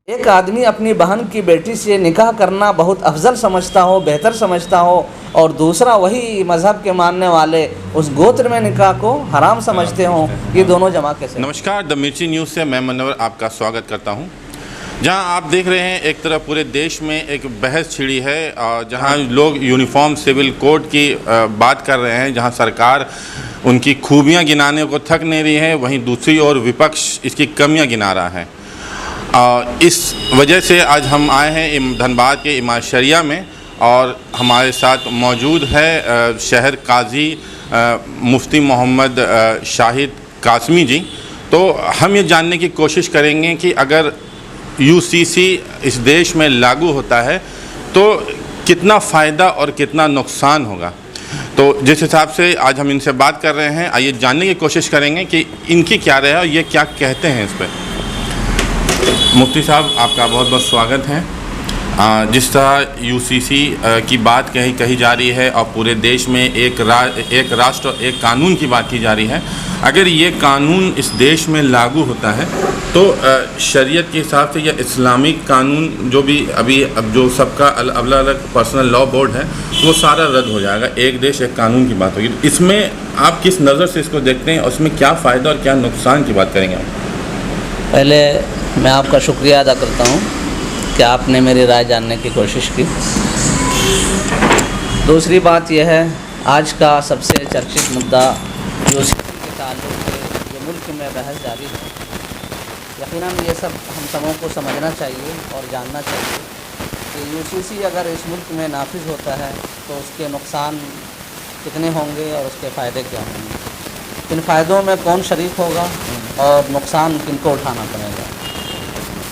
ایک آدمی اپنی بہن کی بیٹی سے نکاح کرنا بہت افضل سمجھتا ہو، بہتر سمجھتا ہو، اور دوسرا وہی مذہب کے ماننے والے اس گوتر میں نکاح کو حرام سمجھتے ہوں، یہ دونوں جمع کیسے؟ نمسکار، دا مرچی نیوز سے میں منور آپ کا سواگت کرتا ہوں، جہاں آپ دیکھ رہے ہیں ایک طرف پورے دیش میں ایک بحث چھڑی ہے، جہاں لوگ یونیفارم سول کوڈ کی بات کر رہے ہیں، جہاں سرکار ان کی خوبیاں گنانے کو تھک نہیں رہی ہے، وہیں دوسری اور وپکش اس کی کمیاں گنا رہا ہے۔ اس وجہ سے آج ہم آئے ہیں دھنباد کے امام شریعہ میں، اور ہمارے ساتھ موجود ہے شہر قاضی مفتی محمد شاہد قاسمی جی۔ تو ہم یہ جاننے کی کوشش کریں گے کہ اگر UCC اس دیش میں لاگو ہوتا ہے تو کتنا فائدہ اور کتنا نقصان ہوگا۔ تو جس حساب سے آج ہم ان سے بات کر رہے ہیں، آئیے جاننے کی کوشش کریں گے کہ ان کی کیا رائے ہے اور یہ کیا کہتے ہیں اس پہ۔ مفتی صاحب، آپ کا بہت بہت سواگت ہے۔ جس طرح UCC کی بات کہی جا رہی ہے اور پورے دیش میں ایک راشٹر ایک قانون کی بات کی جا رہی ہے، اگر یہ قانون اس دیش میں لاگو ہوتا ہے تو شریعت کے حساب سے یا اسلامک قانون جو بھی اب جو سب کا الگ الگ پرسنل لاء بورڈ ہے وہ سارا رد ہو جائے گا، ایک دیش ایک قانون کی بات ہوگی۔ اس میں آپ کس نظر سے اس کو دیکھتے ہیں اور اس میں کیا فائدہ اور کیا نقصان کی بات کریں گے آپ؟ پہلے میں آپ کا شکریہ ادا کرتا ہوں کہ آپ نے میری رائے جاننے کی کوشش کی۔ دوسری بات یہ ہے، آج کا سب سے چرچت مدعا UCC کے تعلق سے جو ملک میں بحث جاری ہے، یقیناً یہ سب ہم سبوں کو سمجھنا چاہیے اور جاننا چاہیے کہ UCC اگر اس ملک میں نافذ ہوتا ہے تو اس کے نقصان کتنے ہوں گے اور اس کے فائدے کیا ہوں گے، ان فائدوں میں کون شریک ہوگا اور نقصان کن کو اٹھانا پڑے گا۔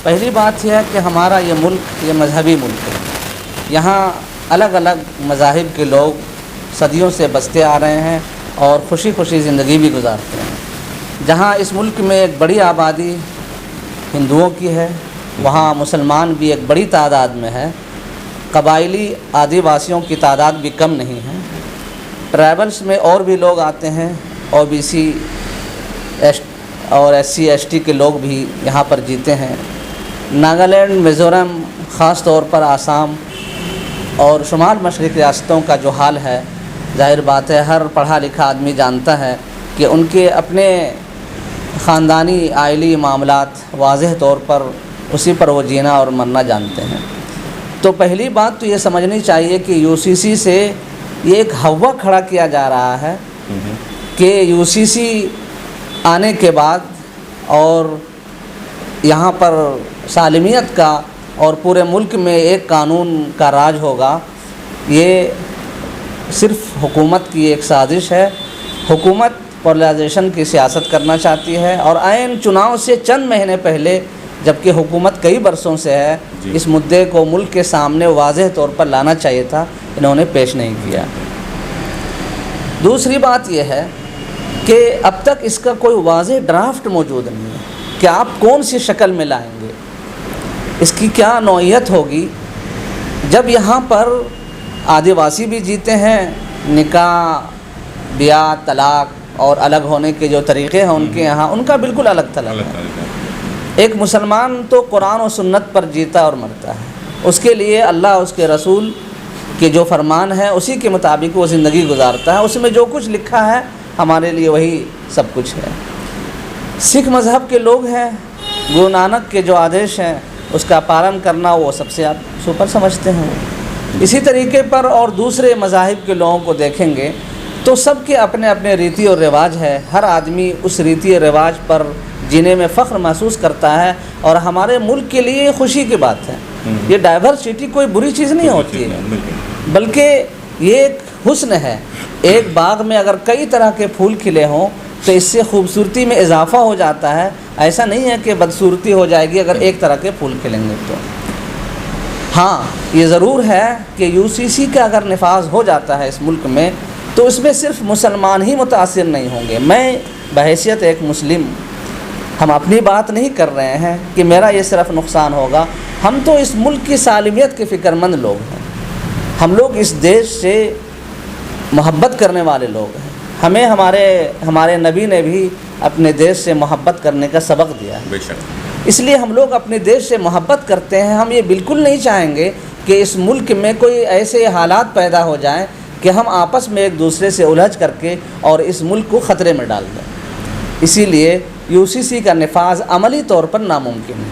پہلی بات یہ ہے کہ ہمارا یہ ملک یہ مذہبی ملک ہے، یہاں الگ الگ مذاہب کے لوگ صدیوں سے بستے آ رہے ہیں اور خوشی خوشی زندگی بھی گزارتے ہیں۔ جہاں اس ملک میں ایک بڑی آبادی ہندوؤں کی ہے، وہاں مسلمان بھی ایک بڑی تعداد میں ہے، قبائلی آدیواسیوں کی تعداد بھی کم نہیں ہے، ٹرائبلز میں اور بھی لوگ آتے ہیں، OBC اور SC ST کے لوگ بھی یہاں پر جیتے ہیں، ناگالینڈ، میزورم، خاص طور پر آسام اور شمال مشرق ریاستوں کا جو حال ہے، ظاہر بات ہے ہر پڑھا لکھا آدمی جانتا ہے کہ ان کے اپنے خاندانی عائلی معاملات واضح طور پر اسی پر وہ جینا اور مرنا جانتے ہیں۔ تو پہلی بات تو یہ سمجھنی چاہیے کہ UCC سے یہ ایک ہوا کھڑا کیا جا رہا ہے کہ UCC آنے کے بعد اور یہاں پر سالمیت کا اور پورے ملک میں ایک قانون کا راج ہوگا، یہ صرف حکومت کی ایک سازش ہے۔ حکومت پولرائزیشن کی سیاست کرنا چاہتی ہے اور عین چناؤ سے چند مہینے پہلے، جبکہ حکومت کئی برسوں سے ہے، اس مدعے کو ملک کے سامنے واضح طور پر لانا چاہیے تھا، انہوں نے پیش نہیں کیا۔ دوسری بات یہ ہے کہ اب تک اس کا کوئی واضح ڈرافٹ موجود نہیں ہے کہ آپ کون سی شکل میں لائیں گے، اس کی کیا نوعیت ہوگی۔ جب یہاں پر آدیواسی بھی جیتے ہیں، نکاح، بیاہ، طلاق اور الگ ہونے کے جو طریقے ہیں ان کے یہاں، ان کا بالکل الگ طلب ہے۔ ایک مسلمان تو قرآن و سنت پر جیتا اور مرتا ہے، اس کے لیے اللہ اس کے رسول کے جو فرمان ہے اسی کے مطابق وہ زندگی گزارتا ہے، اس میں جو کچھ لکھا ہے ہمارے لیے وہی سب کچھ ہے۔ سکھ مذہب کے لوگ ہیں، گرو نانک کے جو آدیش ہیں اس کا پالن کرنا وہ سب سے آپ سپر سمجھتے ہیں۔ اسی طریقے پر اور دوسرے مذاہب کے لوگوں کو دیکھیں گے تو سب کے اپنے اپنے ریتی اور رواج ہے، ہر آدمی اس ریتی اور رواج پر جینے میں فخر محسوس کرتا ہے، اور ہمارے ملک کے لیے خوشی کی بات ہے۔ یہ ڈائیورسٹی کوئی بری چیز نہیں ہوتی ہے، بلکہ یہ ایک حسن ہے۔ ایک باغ میں اگر کئی طرح کے پھول کھلے ہوں تو اس سے خوبصورتی میں اضافہ ہو جاتا ہے، ایسا نہیں ہے کہ بدصورتی ہو جائے گی اگر ایک طرح کے پھول کھلیں گے تو۔ ہاں، یہ ضرور ہے کہ UCC کا اگر نفاذ ہو جاتا ہے اس ملک میں تو اس میں صرف مسلمان ہی متاثر نہیں ہوں گے۔ میں بحیثیت ایک مسلم، ہم اپنی بات نہیں کر رہے ہیں کہ میرا یہ صرف نقصان ہوگا، ہم تو اس ملک کی سالمیت کے فکر مند لوگ ہیں، ہم لوگ اس دیش سے محبت کرنے والے لوگ ہیں، ہمیں ہمارے نبی نے بھی اپنے دیش سے محبت کرنے کا سبق دیا ہے۔ بے شک۔ اس لیے ہم لوگ اپنے دیش سے محبت کرتے ہیں۔ ہم یہ بالکل نہیں چاہیں گے کہ اس ملک میں کوئی ایسے حالات پیدا ہو جائیں کہ ہم آپس میں ایک دوسرے سے الجھ کر کے اور اس ملک کو خطرے میں ڈال دیں۔ اسی لیے UCC کا نفاذ عملی طور پر ناممکن ہے۔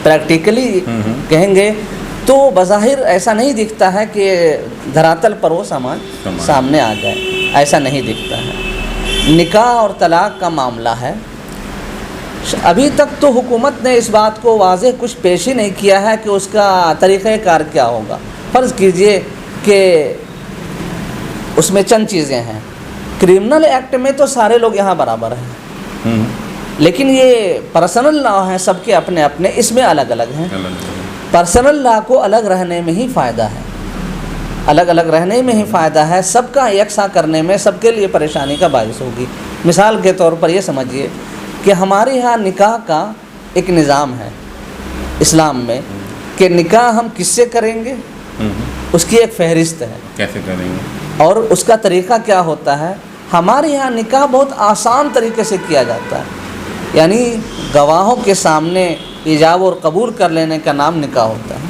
پریکٹیکلی کہیں گے تو بظاہر ایسا نہیں دکھتا ہے کہ دھراتل پر وہ سامان سامنے آ جائے، ایسا نہیں دکھتا ہے۔ نکاح اور طلاق کا معاملہ ہے، ابھی تک تو حکومت نے اس بات کو واضح کچھ پیش ہی نہیں کیا ہے کہ اس کا طریقہ کار کیا ہوگا۔ فرض کیجئے کہ اس میں چند چیزیں ہیں۔ کرمنل ایکٹ میں تو سارے لوگ یہاں برابر ہیں، لیکن یہ پرسنل لا ہیں، سب کے اپنے اپنے، اس میں الگ الگ ہیں۔ پرسنل لا کو الگ رہنے میں ہی فائدہ ہے، الگ الگ رہنے میں ہی فائدہ ہے، سب کا یکساں کرنے میں سب کے لیے پریشانی کا باعث ہوگی۔ مثال کے طور پر یہ سمجھیے کہ ہمارے یہاں نکاح کا ایک نظام ہے اسلام میں کہ نکاح ہم کس سے کریں گے، اس کی ایک فہرست ہے، کیسے کریں گے، اور اس کا طریقہ کیا ہوتا ہے۔ ہمارے یہاں نکاح بہت آسان طریقے سے کیا جاتا ہے، یعنی گواہوں کے سامنے ایجاب اور قبول کر لینے کا نام نکاح ہوتا ہے۔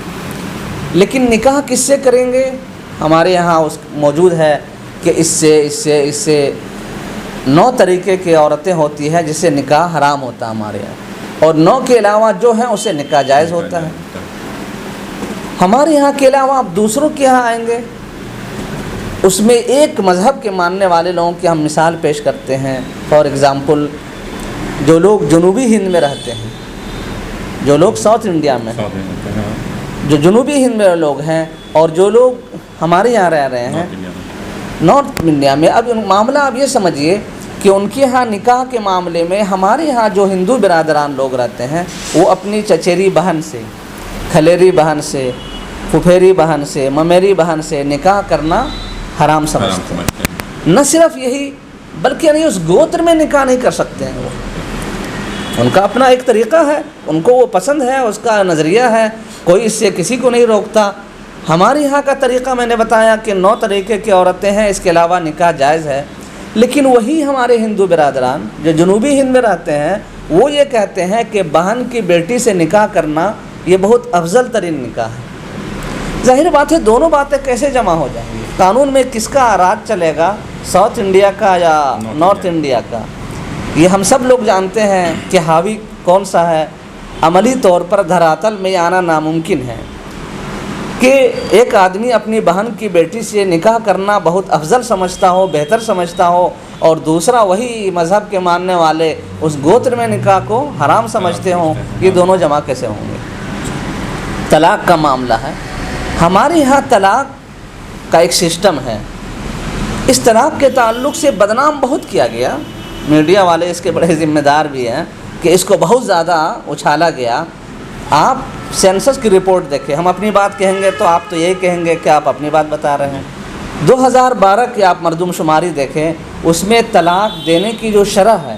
لیکن نکاح کس سے کریں گے، ہمارے یہاں موجود ہے کہ اس سے 9 طریقے کی عورتیں ہوتی ہیں جس سے نکاح حرام ہوتا ہے ہمارے یہاں، اور 9 کے علاوہ جو ہیں اسے نکاح جائز ہوتا ہے۔ ہمارے یہاں کے علاوہ آپ دوسروں کے یہاں آئیں گے، اس میں ایک مذہب کے ماننے والے لوگوں کی ہم مثال پیش کرتے ہیں۔ فار ایگزامپل، جو لوگ جنوبی ہند میں رہتے ہیں، جو لوگ ساؤتھ انڈیا میں ہیں، جو جنوبی ہند میں لوگ ہیں، اور جو لوگ ہمارے یہاں رہ رہے ہیں نارتھ انڈیا میں، اب معاملہ آپ یہ سمجھیے کہ ان کے ہاں نکاح کے معاملے میں ہمارے یہاں جو ہندو برادران لوگ رہتے ہیں وہ اپنی چچیری بہن سے، کھلیری بہن سے، پھپھیری بہن سے، ممیری بہن سے نکاح کرنا حرام سمجھتے ہیں۔ نہ صرف یہی بلکہ یعنی اس گوتر میں نکاح نہیں کر سکتے ہیں، وہ ان کا اپنا ایک طریقہ ہے، ان کو وہ پسند ہے، اس کا نظریہ ہے، کوئی اس سے کسی کو نہیں روکتا۔ ہمارے یہاں کا طریقہ میں نے بتایا کہ 9 طریقے کی عورتیں ہیں، اس کے علاوہ نکاح جائز ہے۔ لیکن وہی ہمارے ہندو برادران جو جنوبی ہند میں رہتے ہیں وہ یہ کہتے ہیں کہ بہن کی بیٹی سے نکاح کرنا یہ بہت افضل ترین نکاح ہے۔ ظاہر بات ہے دونوں باتیں کیسے جمع ہو جائیں گی؟ قانون میں کس کا راج چلے گا، ساؤتھ انڈیا کا یا نارتھ انڈیا کا؟ یہ ہم سب لوگ جانتے ہیں کہ حاوی کون سا ہے۔ عملی طور پر دھراتل میں آنا ناممکن ہے کہ ایک آدمی اپنی بہن کی بیٹی سے نکاح کرنا بہت افضل سمجھتا ہو، بہتر سمجھتا ہو، اور دوسرا وہی مذہب کے ماننے والے اس گوتر میں نکاح کو حرام سمجھتے ہوں۔ یہ دونوں جمع کیسے ہوں گے؟ طلاق کا معاملہ ہے، ہمارے یہاں طلاق کا ایک سسٹم ہے۔ اس طلاق کے تعلق سے بدنام بہت کیا گیا، میڈیا والے اس کے بڑے ذمہ دار بھی ہیں کہ اس کو بہت زیادہ اچھالا گیا۔ آپ سینسس کی رپورٹ دیکھیں، ہم اپنی بات کہیں گے تو آپ تو یہی کہیں گے کہ آپ اپنی بات بتا رہے ہیں۔ 2012 کی آپ مردم شماری دیکھیں، اس میں طلاق دینے کی جو شرح ہے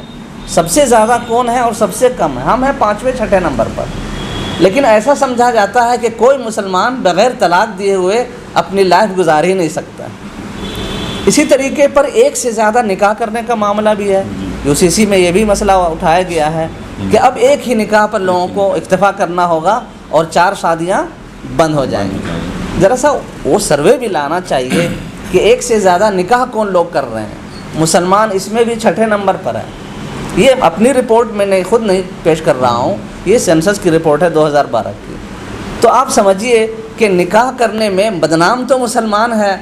سب سے زیادہ کون ہے اور سب سے کم ہے؟ ہم ہیں 5ویں 6ٹھے نمبر پر۔ لیکن ایسا سمجھا جاتا ہے کہ کوئی مسلمان بغیر طلاق دیے ہوئے اپنی لائف گزار ہی نہیں سکتا۔ اسی طریقے پر ایک سے زیادہ نکاح کرنے کا معاملہ بھی ہے۔ UCC میں یہ بھی مسئلہ اٹھایا گیا ہے کہ اب ایک ہی نکاح پر لوگوں کو اکتفا کرنا ہوگا اور 4 شادیاں بند ہو جائیں گی۔ ذرا سا وہ سروے بھی لانا چاہیے کہ ایک سے زیادہ نکاح کون لوگ کر رہے ہیں۔ مسلمان اس میں بھی 6ٹھے نمبر پر ہے۔ یہ اپنی رپورٹ میں نہیں، خود نہیں پیش کر رہا ہوں، یہ سینسس کی رپورٹ ہے 2012 کی۔ تو آپ سمجھیے کہ نکاح کرنے میں بدنام تو مسلمان ہے،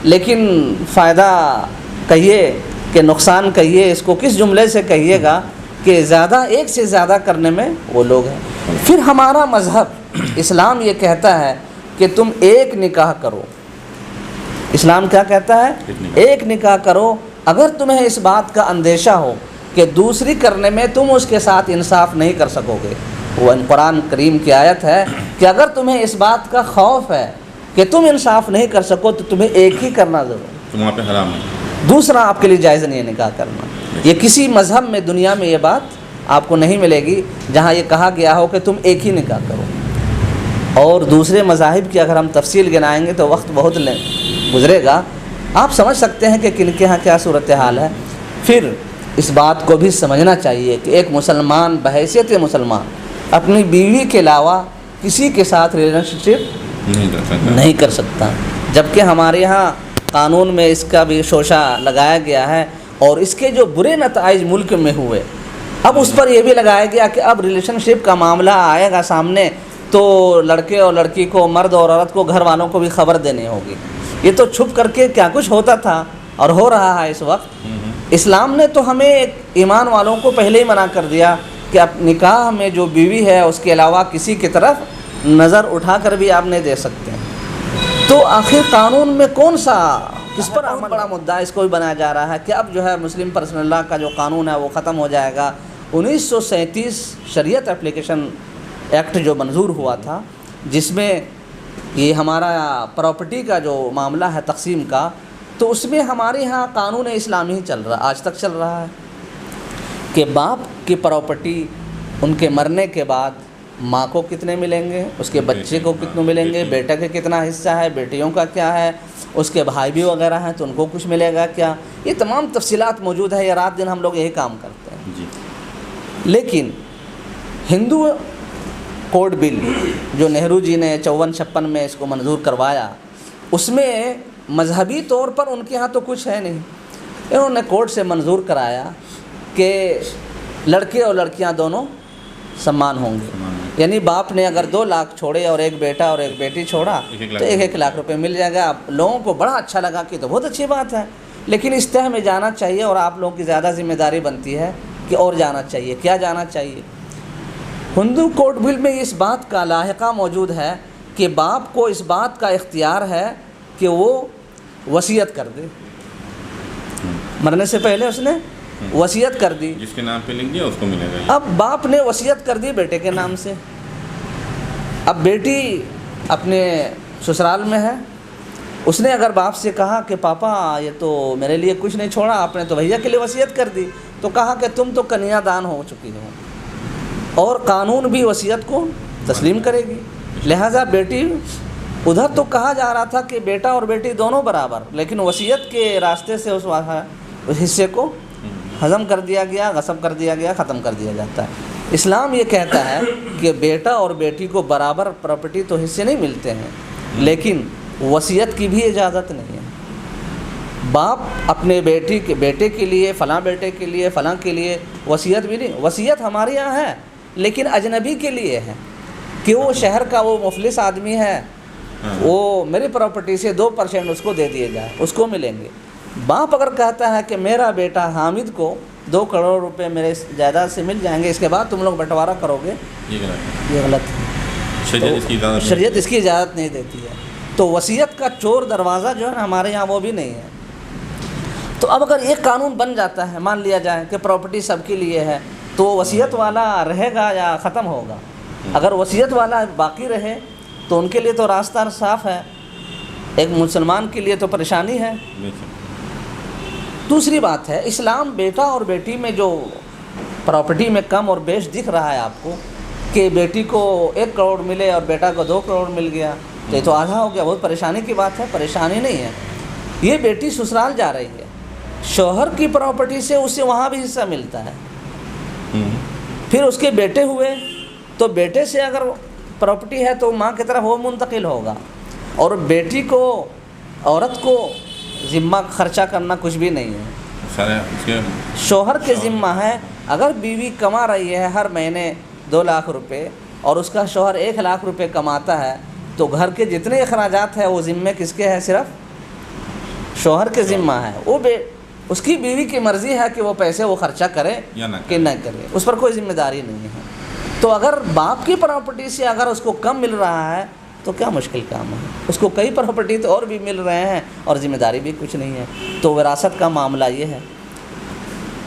لیکن فائدہ کہیے کہ نقصان کہیے، اس کو کس جملے سے کہیے گا کہ زیادہ ایک سے زیادہ کرنے میں وہ لوگ ہیں۔ پھر ہمارا مذہب اسلام یہ کہتا ہے کہ تم ایک نکاح کرو۔ اسلام کیا کہتا ہے؟ ایک نکاح کرو۔ اگر تمہیں اس بات کا اندیشہ ہو کہ دوسری کرنے میں تم اس کے ساتھ انصاف نہیں کر سکو گے، وہ قرآن کریم کی آیت ہے کہ اگر تمہیں اس بات کا خوف ہے کہ تم انصاف نہیں کر سکو تو تمہیں ایک ہی کرنا ضرور، تو وہاں پہ حرام ہے، دوسرا دوسرا آپ کے لیے جائز نہیں ہے نکاح کرنا۔ یہ کسی مذہب میں دنیا میں یہ بات آپ کو نہیں ملے گی جہاں یہ کہا گیا ہو کہ تم ایک ہی نکاح کرو۔ اور دوسرے مذاہب کی اگر ہم تفصیل گنائیں گے تو وقت بہت گزرے گا، آپ سمجھ سکتے ہیں کہ کن کے ہاں کیا صورتحال ہے۔ پھر اس بات کو بھی سمجھنا چاہیے کہ ایک مسلمان بحیثیت مسلمان اپنی بیوی کے علاوہ کسی کے ساتھ ریلیشن شپ نہیں کر سکتا، جبکہ ہمارے یہاں قانون میں اس کا بھی شوشہ لگایا گیا ہے، اور اس کے جو برے نتائج ملک میں ہوئے اب اس پر یہ بھی لگایا گیا کہ اب ریلیشن شپ کا معاملہ آئے گا سامنے تو لڑکے اور لڑکی کو، مرد اور عورت کو، گھر والوں کو بھی خبر دینی ہوگی۔ یہ تو چھپ کر کے کیا کچھ ہوتا تھا اور ہو رہا ہے اس وقت۔ اسلام نے تو ہمیں ایمان والوں کو پہلے ہی منع کر دیا کہ اب نکاح میں جو بیوی ہے اس کے علاوہ کسی کی طرف نظر اٹھا کر بھی آپ نہیں دے سکتے۔ تو آخر قانون میں کون سا، کس پر بہت بڑا مدعا اس کو بھی بنایا جا رہا ہے کہ اب جو ہے مسلم پرسنل لاء کا جو قانون ہے وہ ختم ہو جائے گا۔ 1937 شریعت اپلیکیشن ایکٹ جو منظور ہوا تھا، جس میں یہ ہمارا پراپرٹی کا جو معاملہ ہے تقسیم کا، تو اس میں ہمارے ہاں قانون اسلامی ہی چل رہا، آج تک چل رہا ہے کہ باپ کی پراپرٹی ان کے مرنے کے بعد ماں کو کتنے ملیں گے، اس کے بچے کو کتنے ملیں گے، بیٹا کا کتنا حصہ ہے، بیٹیوں کا کیا ہے، اس کے بھائی بھی وغیرہ ہیں تو ان کو کچھ ملے گا کیا، یہ تمام تفصیلات موجود ہے۔ یہ رات دن ہم لوگ یہی کام کرتے ہیں جی۔ لیکن ہندو کوڈ بل جو نہرو جی نے 54-56 میں اس کو منظور کروایا، اس میں مذہبی طور پر ان کے ہاں تو کچھ ہے نہیں، انہوں نے کورٹ سے منظور کرایا کہ لڑکے اور لڑکیاں دونوں سمان ہوں گے، یعنی باپ نے اگر 2 لاکھ چھوڑے اور ایک بیٹا اور ایک بیٹی چھوڑا تو 1 لاکھ روپے مل جائے گا۔ اب لوگوں کو بڑا اچھا لگا کہ تو بہت اچھی بات ہے، لیکن اس تہہ میں جانا چاہیے اور آپ لوگوں کی زیادہ ذمہ داری بنتی ہے کہ اور جانا چاہیے۔ کیا جانا چاہیے؟ ہندو کوڈ بل میں اس بات کا لاحقہ موجود ہے کہ باپ کو اس بات کا اختیار ہے کہ وہ وصیت کر دے، مرنے سے پہلے اس نے وصیت کر دی، جس کے نام پہ لکھ دیا اس کو ملے گا۔ اب باپ نے وصیت کر دی بیٹے کے نام سے، اب بیٹی اپنے سسرال میں ہے، اس نے اگر باپ سے کہا کہ پاپا یہ تو میرے لیے کچھ نہیں چھوڑا آپ نے، تو بھیا کے لیے وصیت کر دی، تو کہا کہ تم تو کنیا دان ہو چکی ہو، اور قانون بھی وصیت کو تسلیم کرے گی، لہٰذا بیٹی ادھر تو کہا جا رہا تھا کہ بیٹا اور بیٹی دونوں برابر، لیکن وصیت کے راستے سے اس حصے کو ہضم کر دیا گیا، غصب کر دیا گیا، ختم کر دیا جاتا ہے۔ اسلام یہ کہتا ہے کہ بیٹا اور بیٹی کو برابر پراپرٹی تو حصے نہیں ملتے ہیں، لیکن وصیت کی بھی اجازت نہیں ہے۔ باپ اپنے بیٹے کے لیے، فلاں بیٹے کے لیے، فلاں کے لیے وصیت بھی نہیں، وصیت ہمارے یہاں ہے لیکن اجنبی کے لیے ہے کہ وہ شہر کا وہ مفلس آدمی ہے، وہ میری پراپرٹی سے 2% اس کو دے دیے جائے، اس کو ملیں گے۔ باپ اگر کہتا ہے کہ میرا بیٹا حامد کو 2 کروڑ روپے میرے جائیداد سے مل جائیں گے، اس کے بعد تم لوگ بٹوارہ کرو گے، یہ غلط ہے، شریعت اس کی اجازت نہیں دیتی ہے۔ تو وصیت کا چور دروازہ جو ہے نا ہمارے یہاں وہ بھی نہیں ہے۔ تو اب اگر ایک قانون بن جاتا ہے، مان لیا جائے کہ پراپرٹی سب کے لیے ہے، تو وصیت والا رہے گا یا ختم ہوگا؟ اگر وصیت والا باقی رہے تو ان کے لیے تو راستہ صاف ہے، ایک مسلمان کے لیے تو پریشانی ہے۔ دوسری بات ہے، اسلام بیٹا اور بیٹی میں جو پراپرٹی میں کم اور بیش دکھ رہا ہے آپ کو کہ بیٹی کو 1 کروڑ ملے اور بیٹا کو 2 کروڑ مل گیا، تو یہ تو آدھا ہو گیا، بہت پریشانی کی بات ہے۔ پریشانی نہیں ہے، یہ بیٹی سسرال جا رہی ہے، شوہر کی پراپرٹی سے اسے وہاں بھی حصہ ملتا ہے، پھر اس کے بیٹے ہوئے تو بیٹے سے اگر پراپرٹی ہے تو ماں کی طرف وہ منتقل ہوگا، اور بیٹی کو، عورت کو ذمہ خرچہ کرنا کچھ بھی نہیں ہے، شوہر کے ذمہ ہے۔ اگر بیوی کما رہی ہے ہر مہینے 2 لاکھ روپے اور اس کا شوہر 1 لاکھ روپے کماتا ہے، تو گھر کے جتنے اخراجات ہیں وہ ذمے کس کے ہیں؟ صرف شوہر کے ذمہ ہے۔ وہ اس کی بیوی کی مرضی ہے کہ وہ پیسے وہ خرچہ کرے کہ نہ کرے، اس پر کوئی ذمہ داری نہیں ہے۔ تو اگر باپ کی پراپرٹی سے اگر اس کو کم مل رہا ہے تو کیا مشکل کام ہے، اس کو کئی پراپرٹی تو اور بھی مل رہے ہیں اور ذمہ داری بھی کچھ نہیں ہے۔ تو وراثت کا معاملہ یہ ہے۔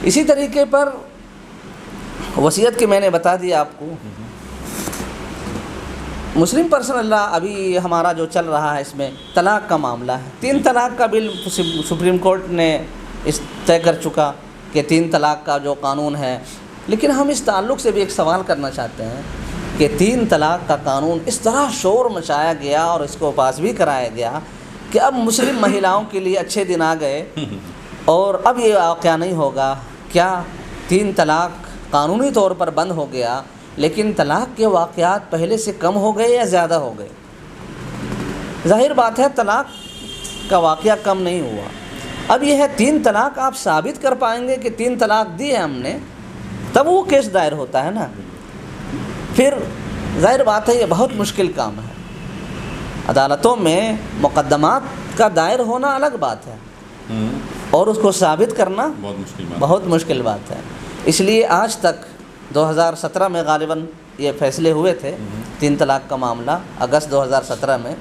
اسی طریقے پر وصیت کی میں نے بتا دیا آپ کو۔ مسلم پرسنل لاء ابھی ہمارا جو چل رہا ہے، اس میں طلاق کا معاملہ ہے۔ 3 طلاق کا بل سپریم کورٹ نے اس طے کر چکا کہ 3 طلاق کا جو قانون ہے، لیکن ہم اس تعلق سے بھی ایک سوال کرنا چاہتے ہیں کہ 3 طلاق کا قانون اس طرح شور مچایا گیا اور اس کو پاس بھی کرایا گیا کہ اب مسلم مہیلاؤں کے لیے اچھے دن آ گئے اور اب یہ واقعہ نہیں ہوگا. کیا 3 طلاق قانونی طور پر بند ہو گیا لیکن طلاق کے واقعات پہلے سے کم ہو گئے یا زیادہ ہو گئے؟ ظاہر بات ہے طلاق کا واقعہ کم نہیں ہوا. اب یہ ہے 3 طلاق آپ ثابت کر پائیں گے کہ 3 طلاق دی ہے ہم نے, تب وہ کیس دائر ہوتا ہے نا. پھر ظاہر بات ہے یہ بہت مشکل کام ہے. عدالتوں میں مقدمات کا دائر ہونا الگ بات ہے اور اس کو ثابت کرنا بہت مشکل بات ہے. اس لیے آج تک 2017 میں غالباً یہ فیصلے ہوئے تھے 3 طلاق کا معاملہ, اگست 2017 میں.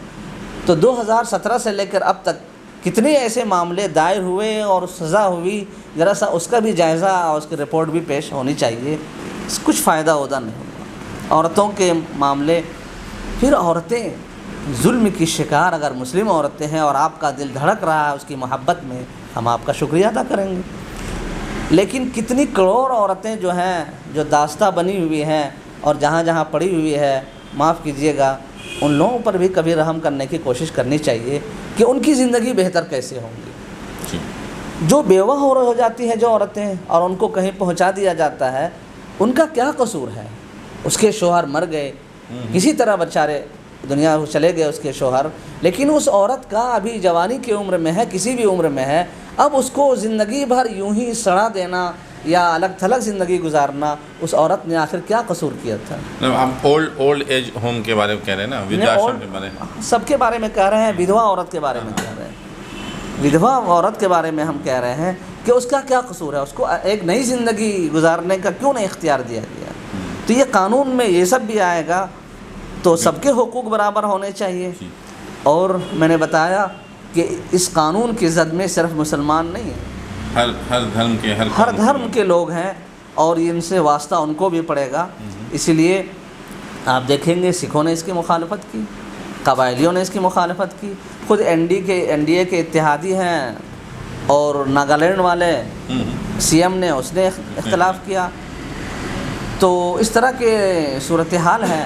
تو 2017 سے لے کر اب تک کتنے ایسے معاملے دائر ہوئے اور سزا ہوئی, ذرا سا اس کا بھی جائزہ اور اس کی رپورٹ بھی پیش ہونی چاہیے. کچھ فائدہ ہوتا نہیں ہوگا. عورتوں کے معاملے, پھر عورتیں ظلم کی شکار اگر مسلم عورتیں ہیں اور آپ کا دل دھڑک رہا ہے اس کی محبت میں, ہم آپ کا شکریہ ادا کریں گے. لیکن کتنی کروڑ عورتیں جو ہیں جو داستہ بنی ہوئی ہیں اور جہاں جہاں پڑی ہوئی ہے, معاف کیجیے گا, ان لوگوں پر بھی کبھی رحم کرنے کی کوشش کرنی چاہیے کہ ان کی زندگی بہتر کیسے ہوں گی. جو بیوہ ہو جاتی ہیں جو عورتیں اور ان کو کہیں پہنچا دیا جاتا ہے, ان کا کیا قصور ہے؟ اس کے شوہر مر گئے, کسی طرح بیچارے دنیا چلے گئے اس کے شوہر, لیکن اس عورت کا ابھی جوانی کی عمر میں ہے, کسی بھی عمر میں ہے, اب اس کو زندگی بھر یوں ہی سڑا دینا یا الگ تھلگ زندگی گزارنا, اس عورت نے آخر کیا قصور کیا تھا؟ ہم اولڈ ایج ہوم کے بارے میں کہہ رہے ہیں نا, ودھاشرم کے بارے میں, سب کے بارے میں کہہ رہے ہیں. ودھوا عورت کے بارے میں کہہ رہے ہیں. ودھوا عورت کے بارے میں ہم کہہ رہے ہیں کہ اس کا کیا قصور ہے, اس کو ایک نئی زندگی گزارنے کا کیوں نہیں اختیار دیا گیا؟ تو یہ قانون میں یہ سب بھی آئے گا تو سب کے حقوق برابر ہونے چاہیے. اور میں نے بتایا کہ اس قانون کی زد میں صرف مسلمان نہیں ہیں, ہر دھرم کے لوگ ہیں اور ان سے واسطہ ان کو بھی پڑے گا. اسی لیے آپ دیکھیں گے سکھوں نے اس کی مخالفت کی, قبائلیوں نے اس کی مخالفت کی, خود این ڈی اے کے اتحادی ہیں اور ناگالینڈ والے سی ایم نے اس نے اختلاف کیا. تو اس طرح کے صورتحال ہے,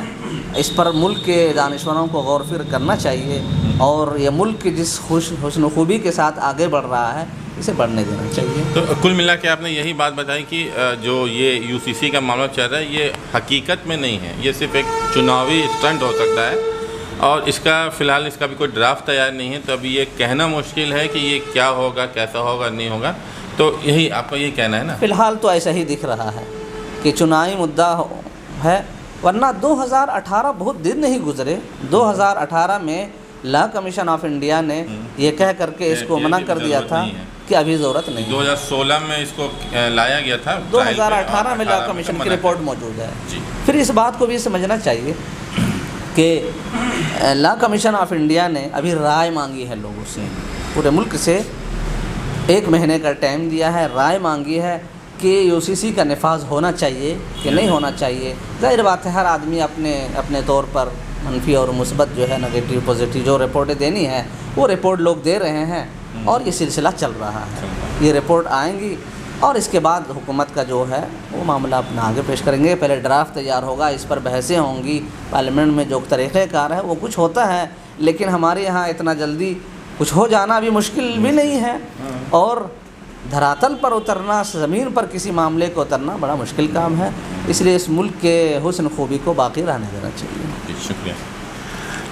اس پر ملک کے دانشوروں کو غور و فکر کرنا چاہیے اور یہ ملک جس حسن و خوبی کے ساتھ آگے بڑھ رہا ہے اسے بڑھنے دینا چاہیے. تو کل ملا کے آپ نے یہی بات بتائی کہ جو یہ یو سی سی کا معاملہ چل رہا ہے یہ حقیقت میں نہیں ہے, یہ صرف ایک چناوی اسٹنٹ ہو سکتا ہے اور اس کا فی الحال اس کا بھی کوئی ڈرافٹ تیار نہیں ہے. تو ابھی یہ کہنا مشکل ہے کہ یہ کیا ہوگا, کیسا ہوگا, نہیں ہوگا. تو یہی آپ کا یہ کہنا ہے نا؟ فی الحال تو ایسا ہی دکھ رہا ہے کہ چناوی مدعا ہے, ورنہ 2018 بہت دن نہیں گزرے. 2018 میں لا کمیشن آف انڈیا نے یہ کہہ کر کے اس کو منع کر دیا تھا کہ ابھی ضرورت نہیں. 2016 میں اس کو لایا گیا تھا, 2018 میں لا کمیشن کی رپورٹ موجود ہے. پھر اس بات کو بھی سمجھنا چاہیے کہ لا کمیشن آف انڈیا نے ابھی رائے مانگی ہے لوگوں سے, پورے ملک سے 1 مہینے کا ٹائم دیا ہے, رائے مانگی ہے کہ یو سی سی کا نفاذ ہونا چاہیے کہ نہیں ہونا چاہیے. ظاہر بات ہے ہر آدمی اپنے طور پر منفی اور مثبت جو ہے نگیٹیو پازیٹیو جو رپورٹیں دینی ہیں وہ رپورٹ لوگ دے رہے ہیں اور یہ سلسلہ چل رہا ہے. یہ رپورٹ آئیں گی اور اس کے بعد حکومت کا جو ہے وہ معاملہ اپنا آگے پیش کریں گے. پہلے ڈرافٹ تیار ہوگا, اس پر بحثیں ہوں گی پارلیمنٹ میں. جو طریقہ کار ہے وہ کچھ ہوتا ہے, لیکن ہمارے یہاں اتنا جلدی کچھ ہو جانا بھی مشکل بھی نہیں ہے اور دھراتل پر اترنا, زمین پر کسی معاملے کو اترنا بڑا مشکل کام ہے. اس لیے اس ملک کے حسن خوبی کو باقی رہنے دینا چاہیے. شکریہ.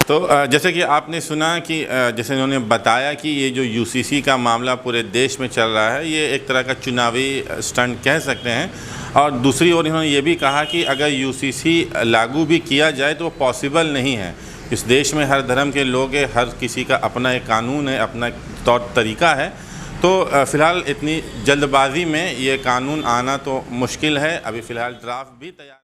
تو جیسے کہ آپ نے سنا کہ جیسے انہوں نے بتایا کہ یہ جو یو سی سی کا معاملہ پورے دیش میں چل رہا ہے یہ ایک طرح کا چناوی اسٹنٹ کہہ سکتے ہیں. اور دوسری اور انہوں نے یہ بھی کہا کہ اگر یو سی سی لاگو بھی کیا جائے تو وہ پاسبل نہیں ہے. اس دیش میں ہر دھرم کے لوگ ہیں, ہر کسی کا اپنا ایک قانون ہے, اپنا طور طریقہ ہے. تو فی الحال اتنی جلد بازی میں یہ قانون آنا تو مشکل ہے. ابھی فی الحال ڈرافٹ بھی تیار